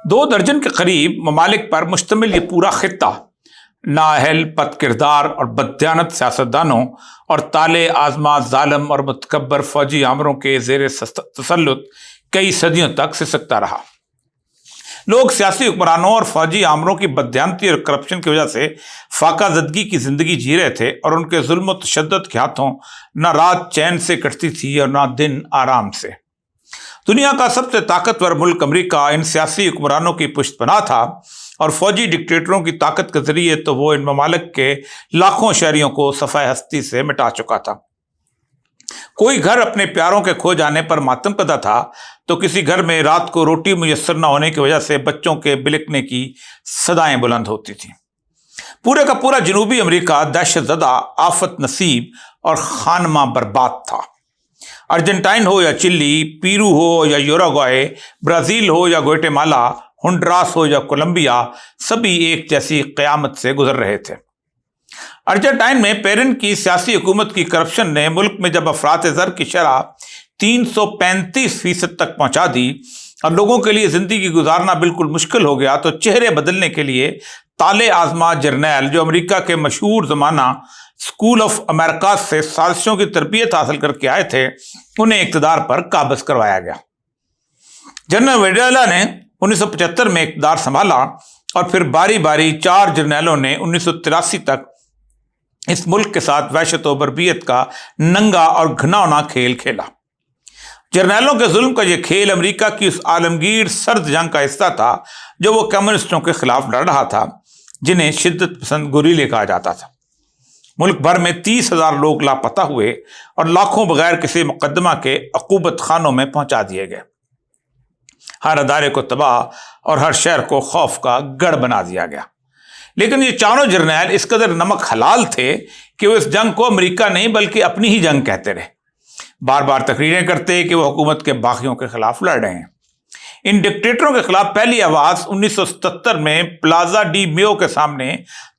2 درجن کے قریب ممالک پر مشتمل یہ پورا خطہ نااہل، بد کردار اور بددیانت سیاستدانوں اور طالع آزما ظالم اور متکبر فوجی آمروں کے زیر تسلط کئی صدیوں تک سسکتا رہا۔ لوگ سیاسی حکمرانوں اور فوجی آمروں کی بددیانتی اور کرپشن کی وجہ سے فاقہ زدگی کی زندگی جی رہے تھے، اور ان کے ظلم و تشدد کے ہاتھوں نہ رات چین سے کٹتی تھی اور نہ دن آرام سے۔ دنیا کا سب سے طاقتور ملک امریکہ ان سیاسی حکمرانوں کی پشت پناہ تھا، اور فوجی ڈکٹیٹروں کی طاقت کے ذریعے تو وہ ان ممالک کے لاکھوں شہریوں کو صفحہ ہستی سے مٹا چکا تھا۔ کوئی گھر اپنے پیاروں کے کھو جانے پر ماتم کدا تھا تو کسی گھر میں رات کو روٹی میسر نہ ہونے کی وجہ سے بچوں کے بلکنے کی صدائیں بلند ہوتی تھیں۔ پورے کا پورا جنوبی امریکہ دہشت زدہ، آفت نصیب اور خانمہ برباد تھا۔ ارجنٹائن ہو یا چلی، پیرو ہو یا یوراگوئے، برازیل ہو یا گوئٹے-مالا، ہنڈراس ہو یا کولمبیا، سبھی ایک جیسی قیامت سے گزر رہے تھے۔ ارجنٹائن میں پیرن کی سیاسی حکومت کی کرپشن نے ملک میں جب افراط زر کی شرح 335% تک پہنچا دی اور لوگوں کے لیے زندگی گزارنا بالکل مشکل ہو گیا، تو چہرے بدلنے کے لیے طالع آزما جرنیل جو امریکہ کے مشہور زمانہ اسکول آف امریکہ سے سازشوں کی تربیت حاصل کر کے آئے تھے، انہیں اقتدار پر قابض کروایا گیا۔ جنرل ویڈیلا نے 1975 میں اقتدار سنبھالا، اور پھر باری باری 4 جرنیلوں نے 1983 تک اس ملک کے ساتھ وحشت و بربریت کا ننگا اور گھناؤنا کھیل کھیلا۔ جرنیلوں کے ظلم کا یہ کھیل امریکہ کی اس عالمگیر سرد جنگ کا حصہ تھا جو وہ کمیونسٹوں کے خلاف لڑ رہا تھا، جنہیں شدت پسند گوریلے کہا جاتا تھا۔ ملک بھر میں 30,000 لوگ لاپتہ ہوئے اور لاکھوں بغیر کسی مقدمہ کے عقوبت خانوں میں پہنچا دیے گئے۔ ہر ادارے کو تباہ اور ہر شہر کو خوف کا گڑھ بنا دیا گیا۔ لیکن یہ 4 جرنیل اس قدر نمک حلال تھے کہ وہ اس جنگ کو امریکہ نہیں بلکہ اپنی ہی جنگ کہتے رہے، بار بار تقریریں کرتے کہ وہ حکومت کے باغیوں کے خلاف لڑ رہے ہیں۔ ان ڈکٹیٹروں کے خلاف پہلی آواز 1977 میں پلازا ڈی میو کے سامنے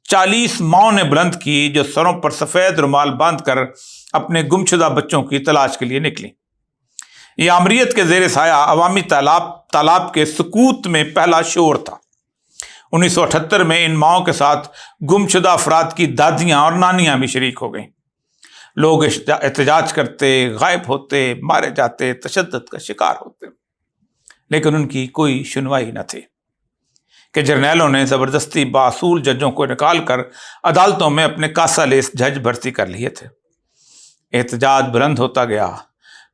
40 ماؤں نے بلند کی، جو سروں پر سفید رومال باندھ کر اپنے گمشدہ بچوں کی تلاش کے لیے نکلی۔ یہ آمریت کے زیر سایہ عوامی تالاب کے سکوت میں پہلا شور تھا۔ 1978 میں ان ماؤں کے ساتھ گمشدہ افراد کی دادیاں اور نانیاں بھی شریک ہو گئیں۔ لوگ احتجاج کرتے، غائب ہوتے، مارے جاتے، تشدد کا شکار ہوتے، لیکن ان کی کوئی سنوائی نہ تھی کہ جرنیلوں نے زبردستی باصول ججوں کو نکال کر عدالتوں میں اپنے کاسا لیس جج بھرتی کر لیے تھے۔ احتجاج بلند ہوتا گیا،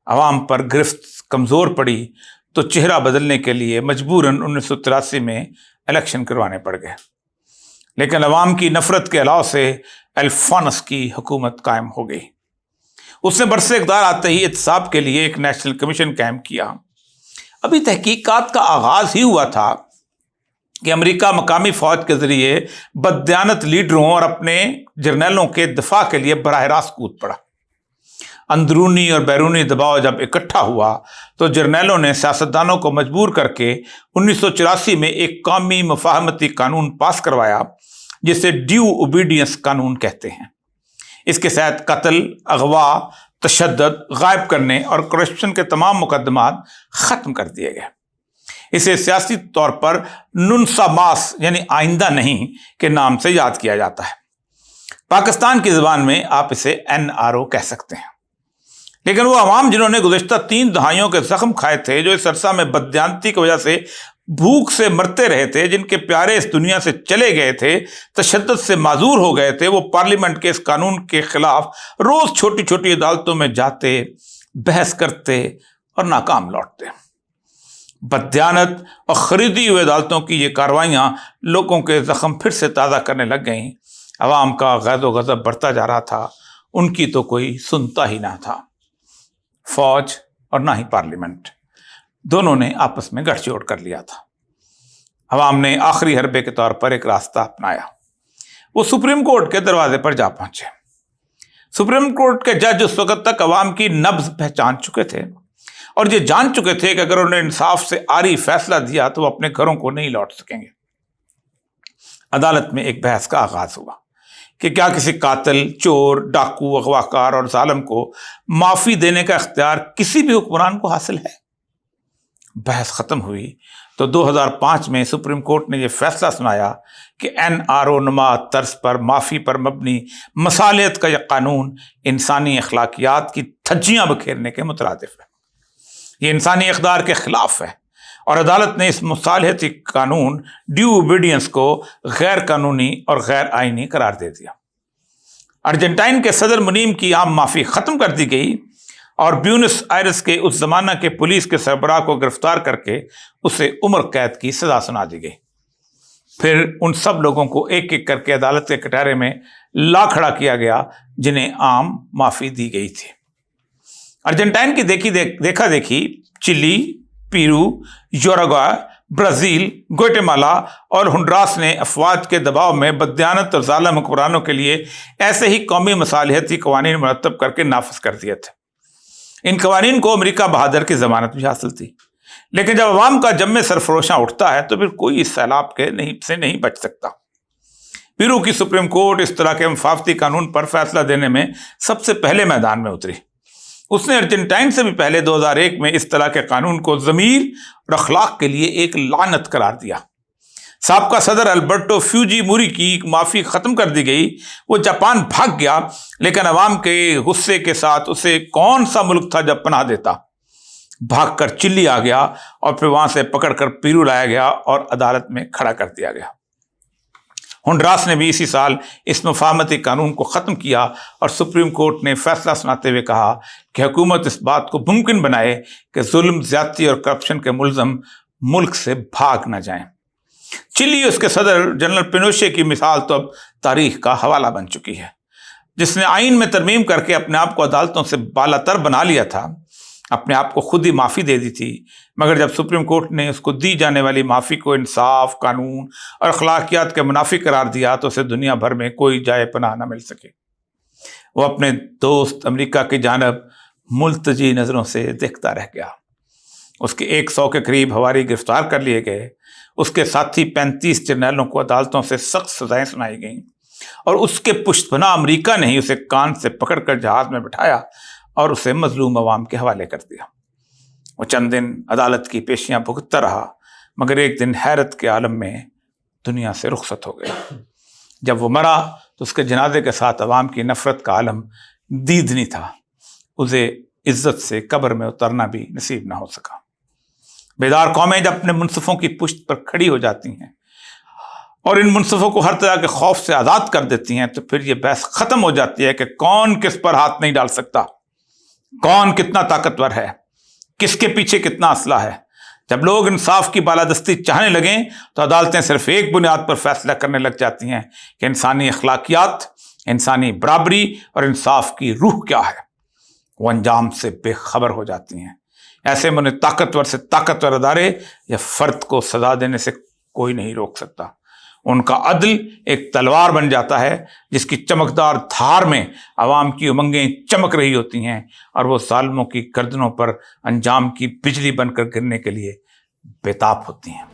عوام پر گرفت کمزور پڑی، تو چہرہ بدلنے کے لیے مجبوراً 1983 میں الیکشن کروانے پڑ گئے۔ لیکن عوام کی نفرت کے علاوہ سے الفانس کی حکومت قائم ہو گئی۔ اس نے برسر اقتدار آتے ہی احتساب کے لیے ایک نیشنل کمیشن قائم کیا۔ ابھی تحقیقات کا آغاز ہی ہوا تھا کہ امریکہ مقامی فوج کے ذریعے بددیانت لیڈروں اور اپنے جرنیلوں کے دفاع کے لیے براہ راست کود پڑا۔ اندرونی اور بیرونی دباؤ جب اکٹھا ہوا تو جرنیلوں نے سیاستدانوں کو مجبور کر کے 1984 میں ایک قومی مفاہمتی قانون پاس کروایا، جسے ڈیو اوبیڈینس قانون کہتے ہیں۔ اس کے تحت قتل، اغوا، تشدد، غائب کرنے اور کرپشن کے تمام مقدمات ختم کر دیے گئے۔ اسے سیاسی طور پر ننسا ماس یعنی آئندہ نہیں کے نام سے یاد کیا جاتا ہے۔ پاکستان کی زبان میں آپ اسے NRO کہہ سکتے ہیں۔ لیکن وہ عوام جنہوں نے گزشتہ 3 دہائیوں کے زخم کھائے تھے، جو اس عرصہ میں بددیانتی کی وجہ سے بھوک سے مرتے رہے تھے، جن کے پیارے اس دنیا سے چلے گئے تھے، تشدد سے معذور ہو گئے تھے، وہ پارلیمنٹ کے اس قانون کے خلاف روز چھوٹی چھوٹی عدالتوں میں جاتے، بحث کرتے اور ناکام لوٹتے۔ بددیانت اور خریدی ہوئی عدالتوں کی یہ کارروائیاں لوگوں کے زخم پھر سے تازہ کرنے لگ گئیں۔ عوام کا غیظ و غضب بڑھتا جا رہا تھا، ان کی تو کوئی سنتا ہی نہ تھا۔ فوج اور نہ ہی پارلیمنٹ، دونوں نے آپس میں گٹھ جوڑ کر لیا تھا۔ عوام نے آخری حربے کے طور پر ایک راستہ اپنایا۔ وہ سپریم کورٹ کے دروازے پر جا پہنچے۔ سپریم کورٹ کے جج اس وقت تک عوام کی نبض پہچان چکے تھے اور یہ جان چکے تھے کہ اگر انہوں نے انصاف سے عاری فیصلہ دیا تو وہ اپنے گھروں کو نہیں لوٹ سکیں گے۔ عدالت میں ایک بحث کا آغاز ہوا کہ کیا کسی قاتل، چور، ڈاکو، اغواکار اور ظالم کو معافی دینے کا اختیار کسی بھی حکمران کو حاصل ہے؟ بحث ختم ہوئی تو 2005 میں سپریم کورٹ نے یہ فیصلہ سنایا کہ NRO نما طرز پر معافی پر مبنی مصالحت کا یہ قانون انسانی اخلاقیات کی دھجیاں بکھیرنے کے مترادف ہے، یہ انسانی اقدار کے خلاف ہے، اور عدالت نے اس مصالحتی قانون ڈیو اوبیڈینس کو غیر قانونی اور غیر آئینی قرار دے دیا۔ ارجنٹائن کے صدر منیم کی عام معافی ختم کر دی گئی اور بیونس آئرس کے اس زمانہ کے پولیس کے سربراہ کو گرفتار کر کے اسے عمر قید کی سزا سنا دی گئی۔ پھر ان سب لوگوں کو ایک ایک کر کے عدالت کے کٹہرے میں لا کھڑا کیا گیا جنہیں عام معافی دی گئی تھی۔ ارجنٹائن کی دیکھا دیکھی چلی، پیرو، یوراگوائے، برازیل، گوئٹمالا اور ہنڈراس نے افواج کے دباؤ میں بددیانت اور ظالم حکمرانوں کے لیے ایسے ہی قومی مصالحتی قوانین مرتب کر کے نافذ کر دیے تھے۔ ان قوانین کو امریکہ بہادر کی ضمانت بھی حاصل تھی، لیکن جب عوام کا جم میں سرفروشاں اٹھتا ہے تو پھر کوئی اس سیلاب کے سے نہیں بچ سکتا۔ پیرو کی سپریم کورٹ اس طرح کے مفاوضتی قانون پر فیصلہ دینے میں سب سے پہلے میدان میں اتری۔ اس نے ارجنٹائن سے بھی پہلے 2001 میں اس طرح کے قانون کو ضمیر اور اخلاق کے لیے ایک لعنت قرار دیا۔ سابقہ صدر البرٹو فیوجی موری کی معافی ختم کر دی گئی، وہ جاپان بھاگ گیا، لیکن عوام کے غصے کے ساتھ اسے کون سا ملک تھا جب پناہ دیتا، بھاگ کر چلی آ گیا اور پھر وہاں سے پکڑ کر پیرو لایا گیا اور عدالت میں کھڑا کر دیا گیا۔ ہنڈراس نے بھی اسی سال اس مفاہمتی قانون کو ختم کیا اور سپریم کورٹ نے فیصلہ سناتے ہوئے کہا کہ حکومت اس بات کو ممکن بنائے کہ ظلم، زیادتی اور کرپشن کے ملزم ملک سے بھاگ نہ جائیں۔ چلی اس کے صدر جنرل پینوشے کی مثال تو اب تاریخ کا حوالہ بن چکی ہے، جس نے آئین میں ترمیم کر کے اپنے آپ کو عدالتوں سے بالا تر بنا لیا تھا، اپنے آپ کو خود ہی معافی دے دی تھی، مگر جب سپریم کورٹ نے اس کو دی جانے والی معافی کو انصاف، قانون اور اخلاقیات کے منافی قرار دیا تو اسے دنیا بھر میں کوئی جائے پناہ نہ مل سکے۔ وہ اپنے دوست امریکہ کی جانب ملتجی نظروں سے دیکھتا رہ گیا۔ اس کے 100 کے قریب ہواری گرفتار کر لیے گئے، اس کے ساتھی 35 جرنیلوں کو عدالتوں سے سخت سزائیں سنائی گئیں، اور اس کے پشت پناہ امریکہ نے ہی اسے کان سے پکڑ کر جہاز میں بٹھایا اور اسے مظلوم عوام کے حوالے کر دیا۔ وہ چند دن عدالت کی پیشیاں بھگتتا رہا، مگر ایک دن حیرت کے عالم میں دنیا سے رخصت ہو گیا۔ جب وہ مرا تو اس کے جنازے کے ساتھ عوام کی نفرت کا عالم دیدنی تھا، اسے عزت سے قبر میں اترنا بھی نصیب نہ ہو سکا۔ بیدار قومیں جب اپنے منصفوں کی پشت پر کھڑی ہو جاتی ہیں اور ان منصفوں کو ہر طرح کے خوف سے آزاد کر دیتی ہیں تو پھر یہ بحث ختم ہو جاتی ہے کہ کون کس پر ہاتھ نہیں ڈال سکتا، کون کتنا طاقتور ہے، کس کے پیچھے کتنا اسلحہ ہے۔ جب لوگ انصاف کی بالادستی چاہنے لگیں تو عدالتیں صرف ایک بنیاد پر فیصلہ کرنے لگ جاتی ہیں کہ انسانی اخلاقیات، انسانی برابری اور انصاف کی روح کیا ہے۔ وہ انجام سے بے خبر ہو جاتی ہیں۔ ایسے میں انہیں طاقتور سے طاقتور ادارے یا فرد کو سزا دینے سے کوئی نہیں روک سکتا۔ ان کا عدل ایک تلوار بن جاتا ہے جس کی چمکدار دھار میں عوام کی امنگیں چمک رہی ہوتی ہیں اور وہ ظالموں کی گردنوں پر انجام کی بجلی بن کر گرنے کے لیے بے تاب ہوتی ہیں۔